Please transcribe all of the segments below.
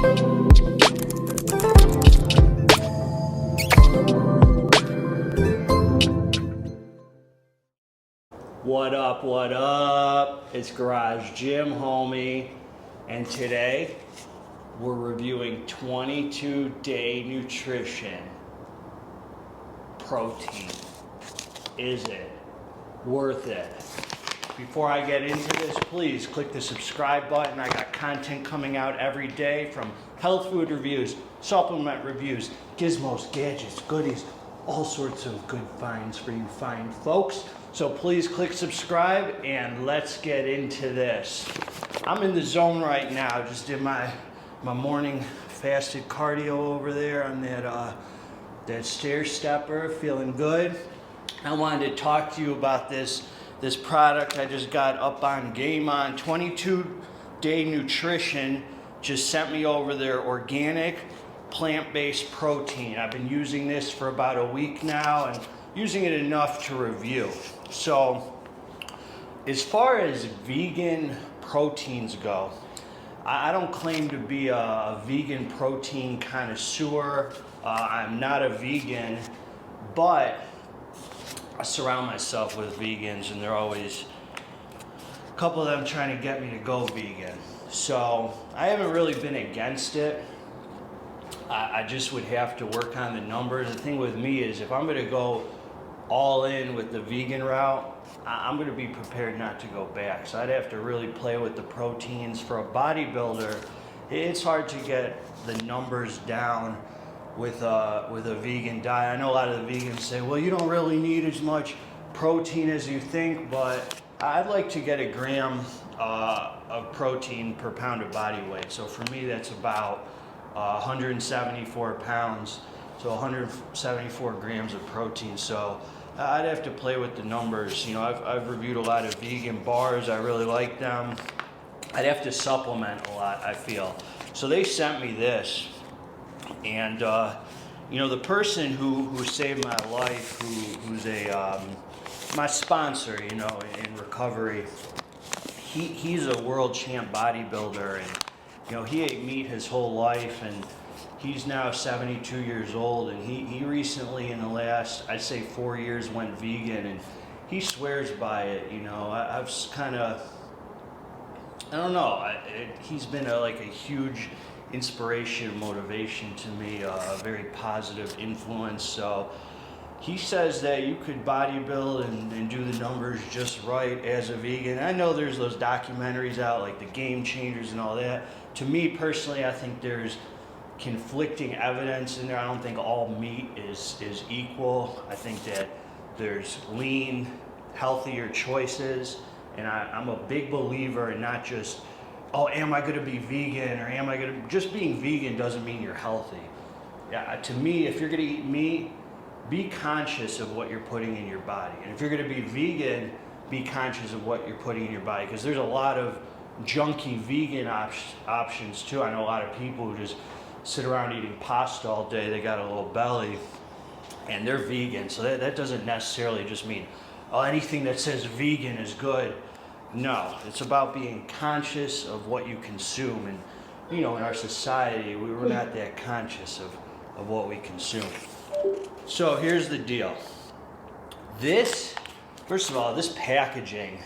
What up, what up? It's Garage Gym Homie, and today we're reviewing 22-day nutrition protein. Is it worth it? Before I get into this, please click the subscribe button. I got content coming out every day from health food reviews, supplement reviews, gizmos, gadgets, goodies, all sorts of good finds for you fine folks. So please click subscribe and let's get into this. I'm in the zone right now. Just did my morning fasted cardio over there on that stair stepper, feeling good. I wanted to talk to you about this product I just got up on GYMHOMIE. 22-day nutrition just sent me over their organic plant-based protein. I've been using this for about a week now and using it enough to review. So as far as vegan proteins go, I don't claim to be a vegan protein connoisseur. I'm not a vegan, but I surround myself with vegans, and they're always a couple of them trying to get me to go vegan. So I haven't really been against it. I just would have to work on the numbers. The thing with me is if I'm going to go all in with the vegan route, I'm going to be prepared not to go back. So I'd have to really play with the proteins. For a bodybuilder, it's hard to get the numbers down with a vegan diet. I know a lot of the vegans say, well, you don't really need as much protein as you think, but I'd like to get a gram of protein per pound of body weight. So for me, that's about 174 pounds, so 174 grams of protein. So I'd have to play with the numbers. You know, I've reviewed a lot of vegan bars. I really like them. I'd have to supplement a lot, I feel. So they sent me this. And, you know, the person who saved my life, who's my sponsor, you know, in recovery, he's a world champ bodybuilder, and, you know, he ate meat his whole life, and he's now 72 years old, and he recently, in the last, I'd say 4 years, went vegan, and he swears by it. You know, I've kind of, I don't know, he's been like a huge inspiration, motivation to me, a very positive influence. So he says that you could bodybuild and do the numbers just right as a vegan. I know there's those documentaries out like the Game Changers and all that. To me personally, I think there's conflicting evidence in there. I don't think all meat is equal. I think that there's lean, healthier choices, and I'm a big believer in not just, oh, am I going to be vegan, or am I going to, just being vegan doesn't mean you're healthy. Yeah, to me, if you're going to eat meat, be conscious of what you're putting in your body. And if you're going to be vegan, be conscious of what you're putting in your body, because there's a lot of junky vegan options too. I know a lot of people who just sit around eating pasta all day. They got a little belly and they're vegan. So that doesn't necessarily just mean, oh, anything that says vegan is good. No, it's about being conscious of what you consume. And, you know, in our society, we're not that conscious of what we consume. So here's the deal. This, first of all, this packaging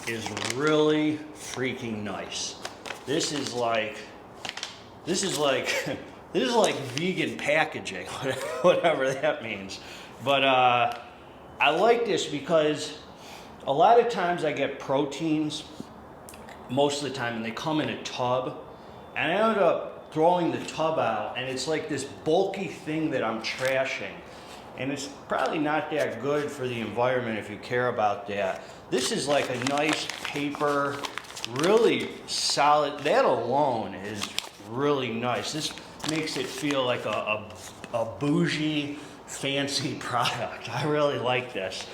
is really freaking nice. This is like vegan packaging, whatever that means. But I like this because a lot of times I get proteins, most of the time, and they come in a tub, and I end up throwing the tub out, and it's like this bulky thing that I'm trashing. And it's probably not that good for the environment if you care about that. This is like a nice paper, really solid. That alone is really nice. This makes it feel like a bougie, fancy product. I really like this.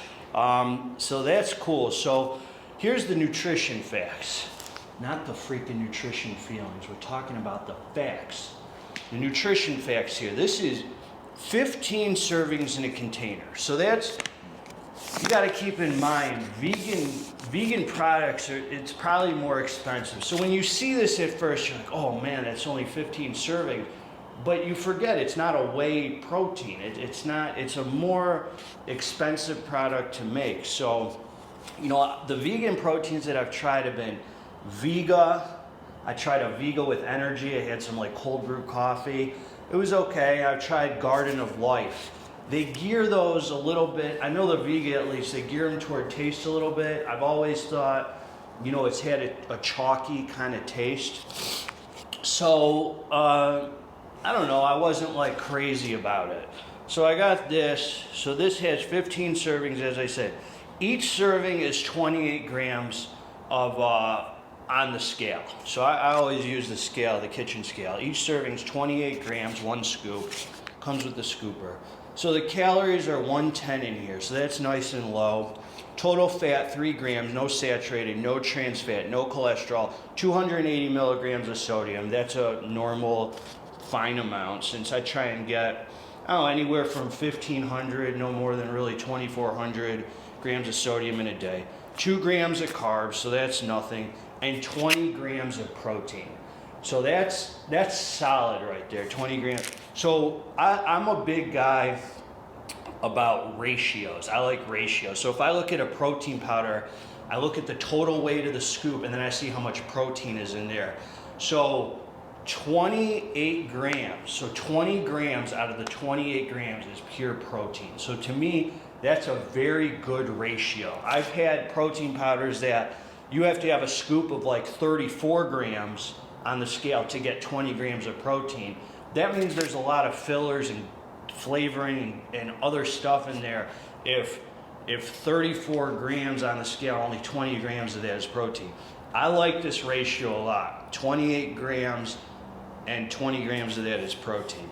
So that's cool. So here's the nutrition facts. Not the freaking nutrition feelings. We're talking about the facts. The nutrition facts here. This is 15 servings in a container. So that's you got to keep in mind, vegan products it's probably more expensive. So when you see this at first, you're like, oh man, that's only 15 servings. But you forget it's not a whey protein. It's a more expensive product to make. So, you know, the vegan proteins that I've tried have been Vega. I tried a Vega with energy. I had some like cold brew coffee. It was okay. I've tried Garden of Life. They gear those a little bit. I know the Vega at least, they gear them toward taste a little bit. I've always thought, you know, it's had a chalky kind of taste. So, I don't know, I wasn't like crazy about it. So I got this. So this has 15 servings, as I said. Each serving is 28 grams of on the scale. So I always use the scale, the kitchen scale. Each serving is 28 grams, one scoop. Comes with the scooper. So the calories are 110 in here, so that's nice and low. Total fat, 3 grams, no saturated, no trans fat, no cholesterol, 280 milligrams of sodium. That's a normal, fine amount, since I try and get, I don't know, anywhere from 1,500, no more than really 2,400 grams of sodium in a day. 2 grams of carbs, so that's nothing, and 20 grams of protein. So that's solid right there, 20 grams. So I'm a big guy about ratios. I like ratios. So if I look at a protein powder, I look at the total weight of the scoop, and then I see how much protein is in there. So 28 grams. So 20 grams out of the 28 grams is pure protein. So to me, that's a very good ratio. I've had protein powders that you have to have a scoop of like 34 grams on the scale to get 20 grams of protein. That means there's a lot of fillers and flavoring and other stuff in there. If 34 grams on the scale, only 20 grams of that is protein. I like this ratio a lot. 28 grams and 20 grams of that is protein.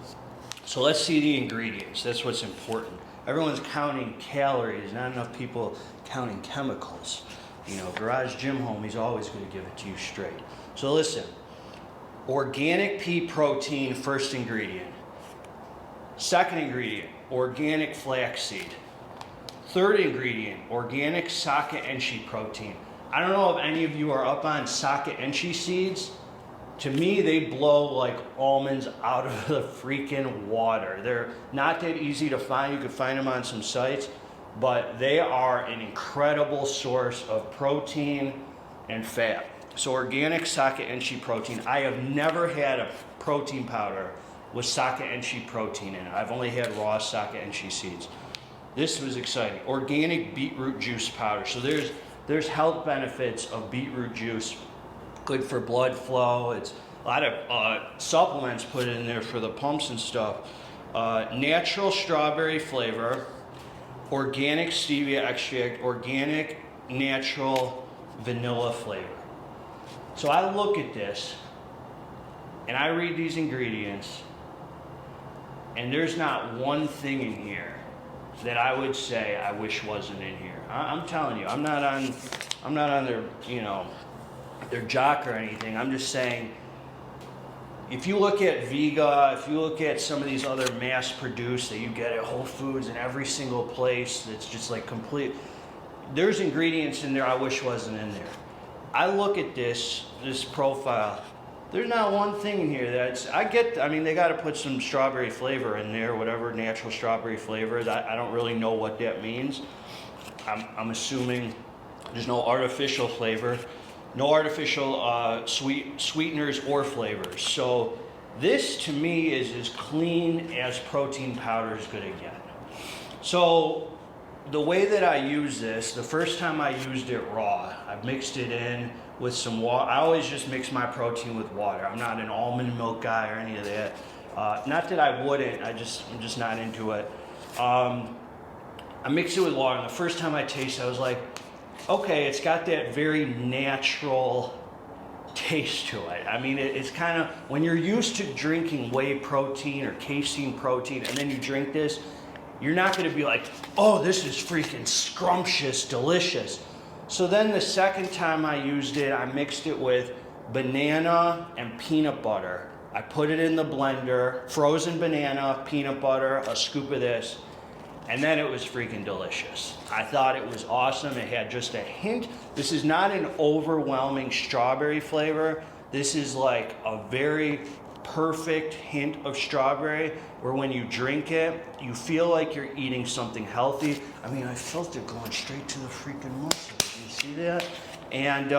So let's see the ingredients. That's what's important. Everyone's counting calories, not enough people counting chemicals. You know, Garage Gym Homie's always going to give it to you straight. So listen, organic pea protein, first ingredient. Second ingredient, organic flaxseed. Third ingredient, organic sake enshi protein. I don't know if any of you are up on sake enshi seeds. To me, they blow like almonds out of the freaking water. They're not that easy to find. You can find them on some sites, but they are an incredible source of protein and fat. So organic sake enshi protein. I have never had a protein powder with sake enshi protein in it. I've only had raw sake enshi seeds. This was exciting. Organic beetroot juice powder. So there's health benefits of beetroot juice. Good for blood flow. It's a lot of supplements put in there for the pumps and stuff. Natural strawberry flavor, organic stevia extract, organic natural vanilla flavor. So I look at this and I read these ingredients, and there's not one thing in here that I would say I wish wasn't in here. I'm telling you, I'm not on their, you know, their jock or anything. I'm just saying, if you look at Vega, if you look at some of these other mass-produced that you get at Whole Foods in every single place, that's just like complete. There's ingredients in there I wish wasn't in there. I look at this profile. There's not one thing in here that's, I mean, they got to put some strawberry flavor in there, whatever natural strawberry flavor is. I don't really know what that means. I'm assuming there's no artificial flavor, no artificial sweeteners or flavors. So this to me is as clean as protein powder is going to get. So the way that I use this, the first time I used it raw, I mixed it in with some water. I always just mix my protein with water. I'm not an almond milk guy or any of that. Not that I wouldn't, I'm just not into it. I mixed it with water, and the first time I tasted it, I was like, okay, it's got that very natural taste to it. I mean, it's kind of, when you're used to drinking whey protein or casein protein, and then you drink this, you're not going to be like, oh, this is freaking scrumptious, delicious. So then the second time I used it, I mixed it with banana and peanut butter. I put it in the blender, frozen banana, peanut butter, a scoop of this. And then it was freaking delicious. I thought it was awesome. It had just a hint. This is not an overwhelming strawberry flavor. This is like a very perfect hint of strawberry where when you drink it, you feel like you're eating something healthy. I mean, I felt it going straight to the freaking muscle. Did you see that? And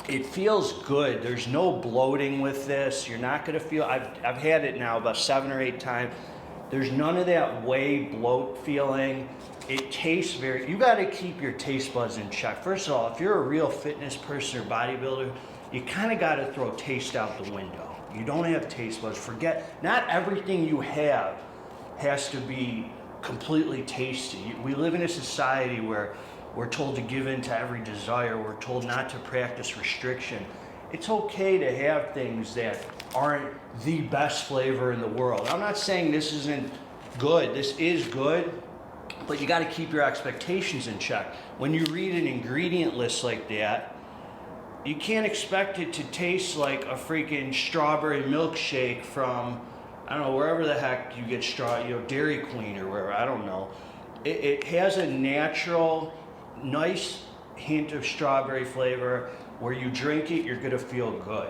it feels good. There's no bloating with this. You're not gonna feel, I've had it now about 7 or 8 times. There's none of that whey bloat feeling. It tastes very, you gotta keep your taste buds in check. First of all, if you're a real fitness person or bodybuilder, you kinda gotta throw taste out the window. You don't have taste buds. Forget, not everything you have has to be completely tasty. We live in a society where we're told to give in to every desire. We're told not to practice restriction. It's okay to have things that aren't the best flavor in the world. I'm not saying this isn't good. This is good, but you got to keep your expectations in check. When you read an ingredient list like that, you can't expect it to taste like a freaking strawberry milkshake from, I don't know, wherever the heck you get Dairy Queen or wherever, I don't know. It has a natural, nice hint of strawberry flavor. Where you drink it, you're gonna feel good.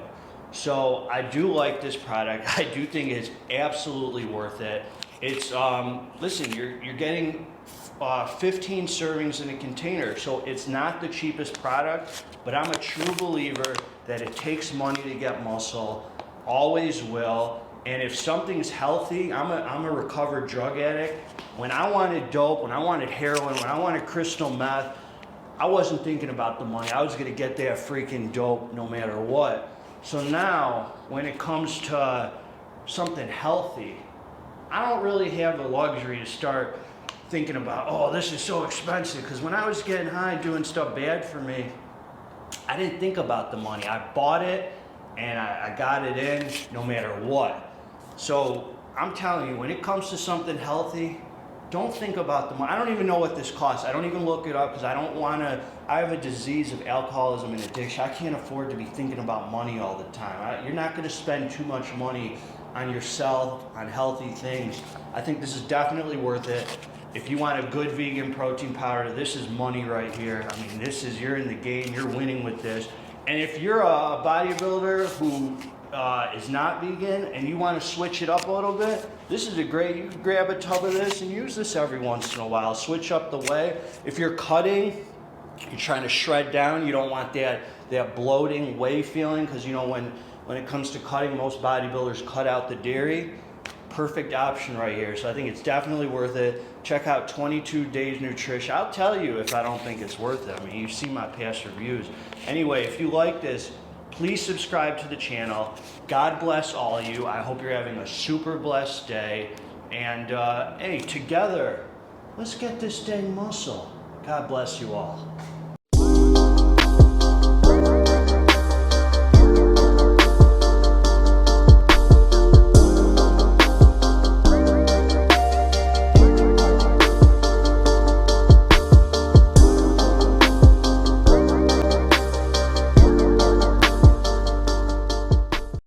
So I do like this product. I do think it's absolutely worth it. It's, listen, you're getting 15 servings in a container, so it's not the cheapest product, but I'm a true believer that it takes money to get muscle, always will. And if something's healthy, I'm a recovered drug addict. When I wanted dope, when I wanted heroin, when I wanted crystal meth, I wasn't thinking about the money. I was gonna get that freaking dope no matter what. So now, when it comes to something healthy, I don't really have the luxury to start thinking about, oh, this is so expensive. Because when I was getting high doing stuff bad for me, I didn't think about the money. I bought it and I got it in no matter what. So I'm telling you, when it comes to something healthy, don't think about the money. I don't even know what this costs. I don't even look it up because I don't want to. I have a disease of alcoholism and addiction. I can't afford to be thinking about money all the time. You're not going to spend too much money on yourself, on healthy things. I think this is definitely worth it. If you want a good vegan protein powder, this is money right here. I mean, this is, you're in the game, you're winning with this. And if you're a bodybuilder who is not vegan and you want to switch it up a little bit, this is a great, you can grab a tub of this and use this every once in a while. Switch up the whey. If you're cutting, you're trying to shred down, you don't want that bloating whey feeling, because you know when it comes to cutting, most bodybuilders cut out the dairy. Perfect option right here. So I think it's definitely worth it. Check out 22 Days Nutrition. I'll tell you if I don't think it's worth it. I mean, you've seen my past reviews. Anyway, if you like this, please subscribe to the channel. God bless all of you. I hope you're having a super blessed day. And hey, together, let's get this dang muscle. God bless you all.